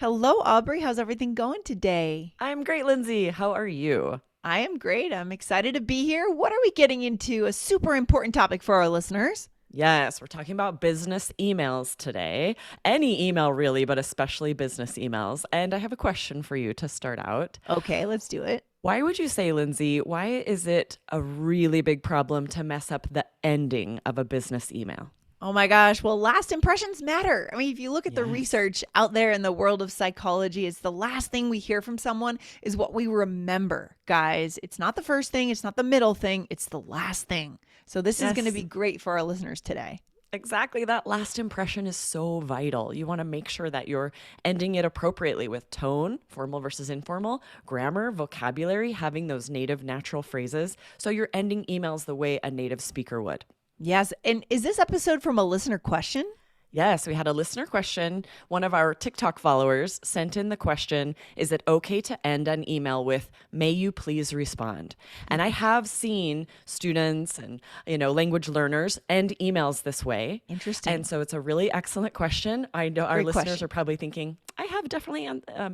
Hello, Aubrey. How's everything going today? I'm great, Lindsay. How are you? I am great. I'm excited to be here. What are we getting into? A super important topic for our listeners. Yes, we're talking about business emails today. Any email, really, but especially business emails. And I have a question for you to start out. Okay, let's do it. Why would you say, Lindsay, why is it a really big problem to mess up the ending of a business email? Oh my gosh. Well, last impressions matter. I mean, if you look at the Yes. research out there in the world of psychology, it's the last thing we hear from someone is what we remember, guys. It's not the first thing, it's not the middle thing, it's the last thing. So, this is going to Yes, be great for our listeners today. exactly. That last impression is so vital. You want to make sure that you're ending it appropriately with tone, formal versus informal, grammar, vocabulary, having those native natural phrases. So you're ending emails the way a native speaker would. Yes. And is this episode from a listener question? Yes, we had a listener question. One of our TikTok followers sent in the question, is it okay to end an email with, may you please respond? And I have seen students and, language learners end emails this way. And Interesting. so it's a really excellent question. I know our Great listeners question. are probably thinking, I have definitely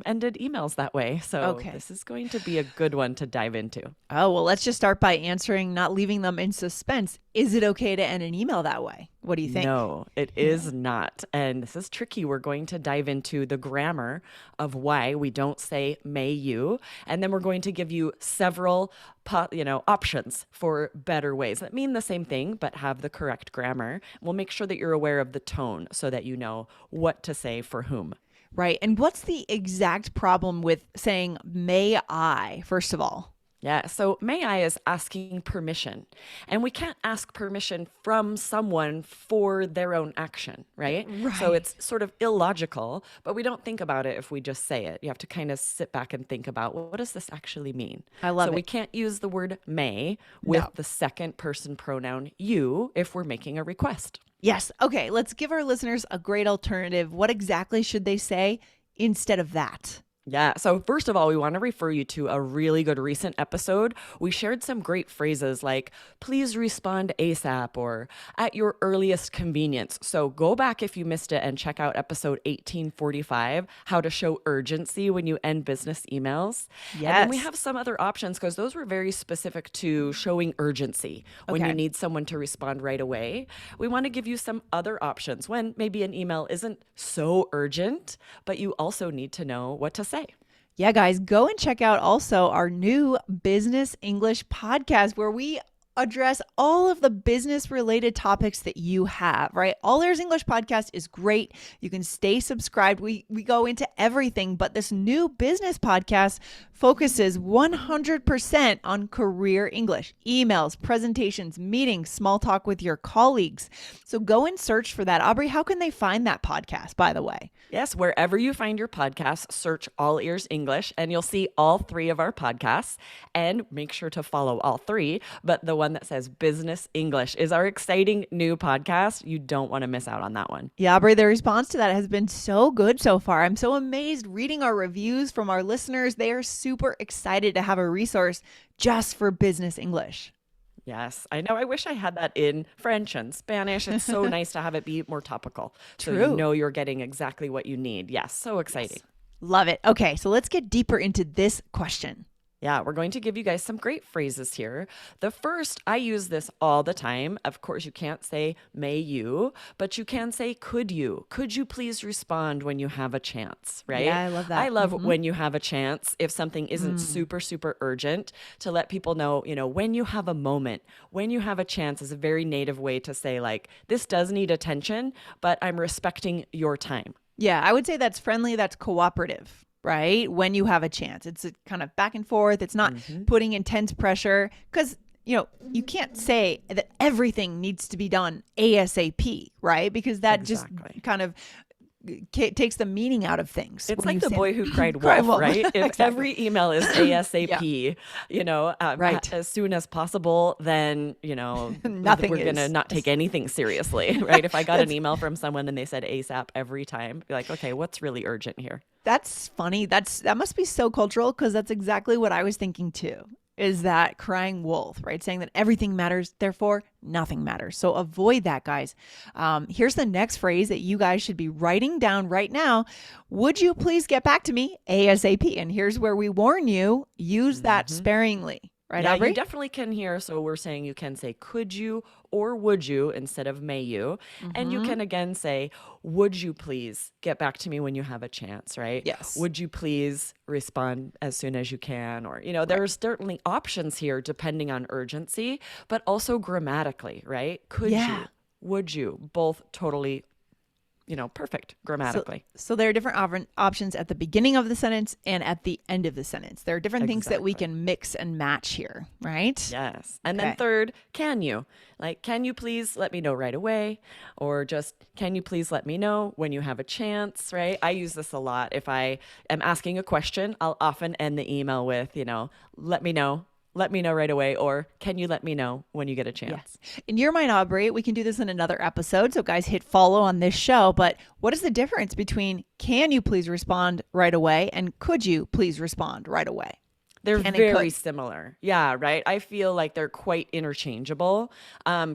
ended emails that way. So Okay. this is going to be a good one to dive into. Oh, well, let's just start by answering, not leaving them in suspense. Is it okay to end an email that way? What do you think? No, it Yeah. is not. And this is tricky. We're going to dive into the grammar of why we don't say may you. And then we're going to give you several options for better ways that mean the same thing, but have the correct grammar. We'll make sure that you're aware of the tone so that you know what to say for whom. Right. And what's the exact problem with saying, may I, first of all? Yeah, so may I is asking permission. And we can't ask permission from someone for their own action, right? So Right. it's sort of illogical, but we don't think about it if we just say it. You have to kind of sit back and think about, well, what does this actually mean? I So love we it. can't use the word may with No. the second person pronoun you if we're making a request. Yes. Okay. Let's give our listeners a great alternative. What exactly should they say instead of that? Yeah. So, first of all, we want to refer you to a really good recent episode. We shared some great phrases like, please respond ASAP or at your earliest convenience. So, go back if you missed it and check out episode 1845, how to show urgency when you end business emails. And then we Yes. have some other options because those were very specific to showing urgency when you Okay. need someone to respond right away. We want to give you some other options when maybe an email isn't so urgent, but you also need to know what to say. Yeah, guys, go and check out also our new Business English podcast where we address all of the business related topics that you have, right? All Ears English podcast is great. You can stay subscribed. We go into everything, but this new business podcast focuses 100% on career English, emails, presentations, meetings, small talk with your colleagues. So go and search for that. Aubrey, how can they find that podcast, by the way? Yes, wherever you find your podcast, search All Ears English and you'll see all three of our podcasts. And make sure to follow all three. But the one that says Business English is our exciting new podcast. You don't want to miss out on that one. Yeah, Aubrey, the response to that has been so good so far. I'm so amazed reading our reviews from our listeners. They are super excited to have a resource just for business English. Yes, I know. I wish I had that in French and Spanish. It's so nice to have it be more topical. So you True. know you're getting exactly what you need. Yes, so exciting. Yes. Love it. Okay, so let's get deeper into this question. Yeah, we're going to give you guys some great phrases here. The first, I use this all the time. Of course, you can't say may you, but you can say could you. Could you please respond when you have a chance, right? Yeah, I love I that. love when you have a chance, if something isn't Mm. super, super urgent, to let people know, when you have a moment, when you have a chance is a very native way to say, like, this does need attention, but I'm respecting your time. Yeah, I would say that's friendly, that's cooperative, right? When you have a chance. It's a kind of back and forth. It's not putting intense pressure because, you can't say that everything needs to be done ASAP, right? Because that just Exactly. kind of takes the meaning out of things. It's When like you the say boy who cried cry wolf, wolf. right? If Exactly. every email is Yeah. ASAP, Right. as soon as possible, then, Nothing we're going to is. not take anything seriously, right? If I got an That's email from someone and they said ASAP every time, be like, okay, what's really urgent here? that's funny. That must be so cultural because that's exactly what I was thinking too. is that crying wolf, right? Saying that everything matters, therefore nothing matters. So avoid that, guys. Here's the next phrase that you guys should be writing down right now. Would you please get back to me ASAP? And here's where we warn you, use that sparingly. Right, Yeah, Aubrey? you definitely can hear. So we're saying you can say could you or would you instead of may you. And you can again say, would you please get back to me when you have a chance, right? Yes. Would you please respond as soon as you can? Or, there's certainly options here depending on urgency, but also grammatically, right? Could you? Would you? Both totally perfect grammatically. So there are different options at the beginning of the sentence and at the end of the sentence. There are different things that we can mix and match here, right? Yes. And then third, can you? Like, can you please let me know right away? Or just, can you please let me know when you have a chance, right? I use this a lot. If I am asking a question, I'll often end the email with, let me know. Let me know right away, or can you let me know when you get a chance? Yes. In your mind, Aubrey, we can do this in another episode. So guys, hit follow on this show. But what is the difference between can you please respond right away and could you please respond right away? They're very similar. Yeah, right. I feel like they're quite interchangeable.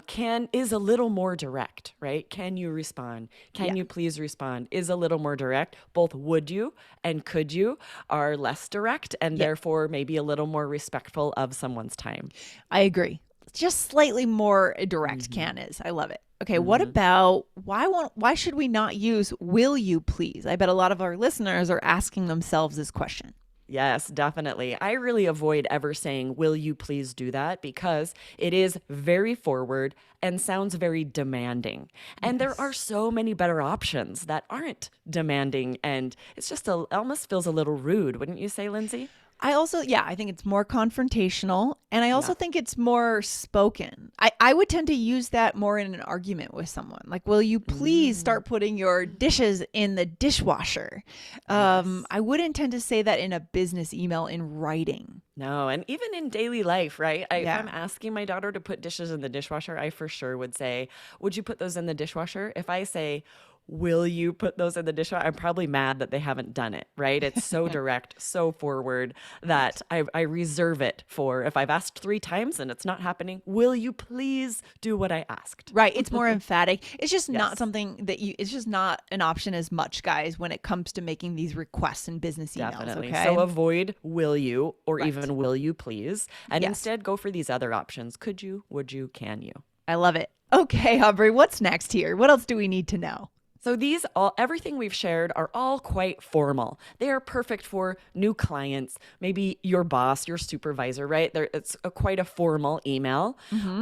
Can is a little more direct, right? Can you respond? Can you please respond? Is a little more direct. Both would you and could you are less direct and therefore maybe a little more respectful of someone's time. I agree. Just slightly more direct can is. I love it. Okay, what about why should we not use will you please? I bet a lot of our listeners are asking themselves this question. Yes, definitely. I really avoid ever saying, will you please do that? Because it is very forward and sounds very demanding. And there are so many better options that aren't demanding. And it's just almost feels a little rude, wouldn't you say, Lindsay? I also, I think it's more confrontational and I also think it's more spoken. I would tend to use that more in an argument with someone. Like, will you please start putting your dishes in the dishwasher? I wouldn't tend to say that in a business email in writing. No, and even in daily life, right? If I'm asking my daughter to put dishes in the dishwasher, I for sure would say, would you put those in the dishwasher? If I say, will you put those in the dishwasher? I'm probably mad that they haven't done it, right? It's so direct, so forward that I reserve it for if I've asked 3 times and it's not happening, will you please do what I asked? Right. It's more emphatic. It's just not something that it's just not an option as much, guys, when it comes to making these requests in business emails. Definitely. Okay? So avoid will you or even will you please, and instead go for these other options. Could you, would you, can you? I love it. Okay, Aubrey, what's next here? What else do we need to know? So everything we've shared are all quite formal. They are perfect for new clients, maybe your boss, your supervisor, right? It's quite a formal email,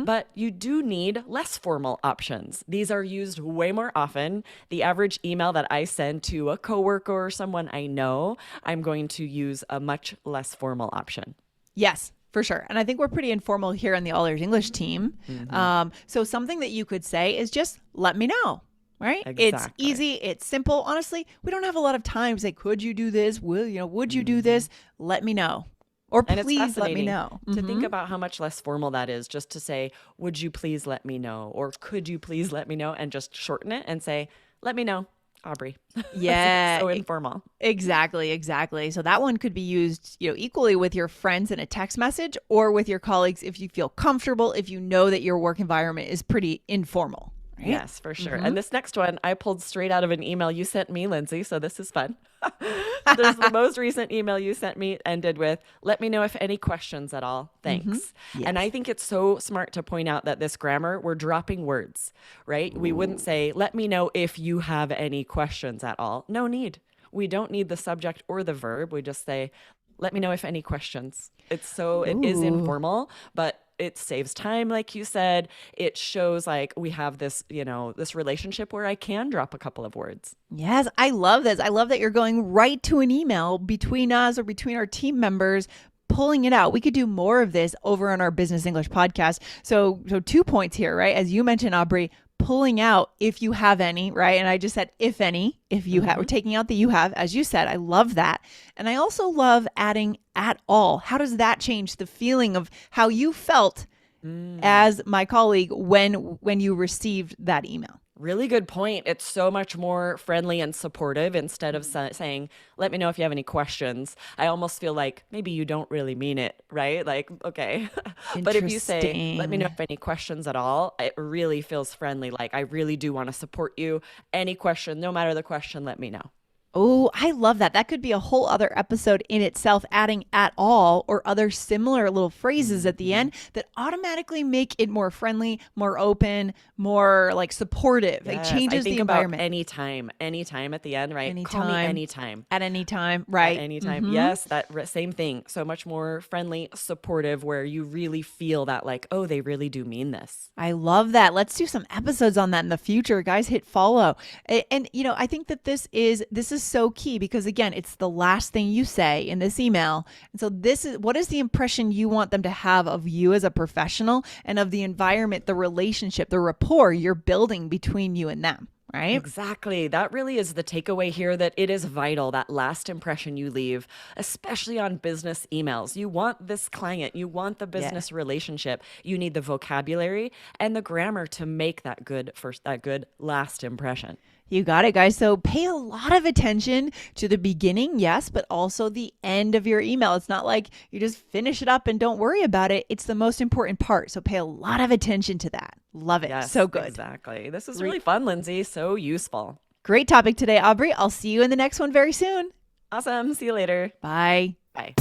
but you do need less formal options. These are used way more often. The average email that I send to a coworker or someone I know, I'm going to use a much less formal option. Yes. For sure. And I think we're pretty informal here on the All Ears English team. So something that you could say is just let me know. Right? Exactly. It's easy. It's simple. Honestly, we don't have a lot of time to say, could you do this? Would you do this? Let me know. Or and please let me know. To think about how much less formal that is just to say, would you please let me know? Or could you please let me know? And just shorten it and say, let me know, Aubrey. Yeah. So informal. Exactly. So that one could be used, equally with your friends in a text message or with your colleagues if you feel comfortable, if you know that your work environment is pretty informal. Right? Yes, for sure. And this next one I pulled straight out of an email you sent me, Lindsay. So this is fun. There's the most recent email you sent me ended with, let me know if any questions at all. Thanks. Yes. And I think it's so smart to point out that this grammar, we're dropping words, right? Ooh. We wouldn't say, let me know if you have any questions at all. No need. We don't need the subject or the verb. We just say, let me know if any questions. It is informal, but it saves time, like you said. It shows like we have this, this relationship where I can drop a couple of words. Yes, I love this. I love that you're going right to an email between us or between our team members, pulling it out. We could do more of this over on our Business English podcast. So 2 points here, right? As you mentioned, Aubrey, pulling out if you have any, right? And I just said if any, if you have, we're taking out the you have, as you said. I love that. And I also love adding at all. How does that change the feeling of how you felt as my colleague when you received that email? Really good point. It's so much more friendly and supportive instead of saying, let me know if you have any questions. I almost feel like maybe you don't really mean it, right? Like, okay. But if you say, let me know Interesting. if any questions at all, it really feels friendly. Like, I really do want to support you. Any question, no matter the question, let me know. Oh, I love that. That could be a whole other episode in itself, adding at all or other similar little phrases at the Mhm. end that automatically make it more friendly, more open, more like supportive. It Yes, I changes the think about environment anytime at the end, right? Call me anytime, anytime. at any time. At Right. any time. Mm-hmm. Yes, that same thing. So much more friendly, supportive, where you really feel that, like, oh, they really do mean this. I love that. Let's do some episodes on that in the future. Guys, hit follow. And I think that this is so key because again, it's the last thing you say in this email. And so this is what is the impression you want them to have of you as a professional and of the environment, the relationship, the rapport you're building between you and them, right? Exactly. That really is the takeaway here, that it is vital, that last impression you leave, especially on business emails. You want this client, you want the Yeah. business relationship. You need the vocabulary and the grammar to make that good last impression. You got it, guys. So pay a lot of attention to the beginning, yes, but also the end of your email. It's not like you just finish it up and don't worry about it. It's the most important part. So pay a lot of attention to that. Love it. So Yes, good. exactly. This is really Great, fun, Lindsay. So useful. great topic today, Aubrey. I'll see you in the next one very soon. Awesome. See you later. Bye. Bye.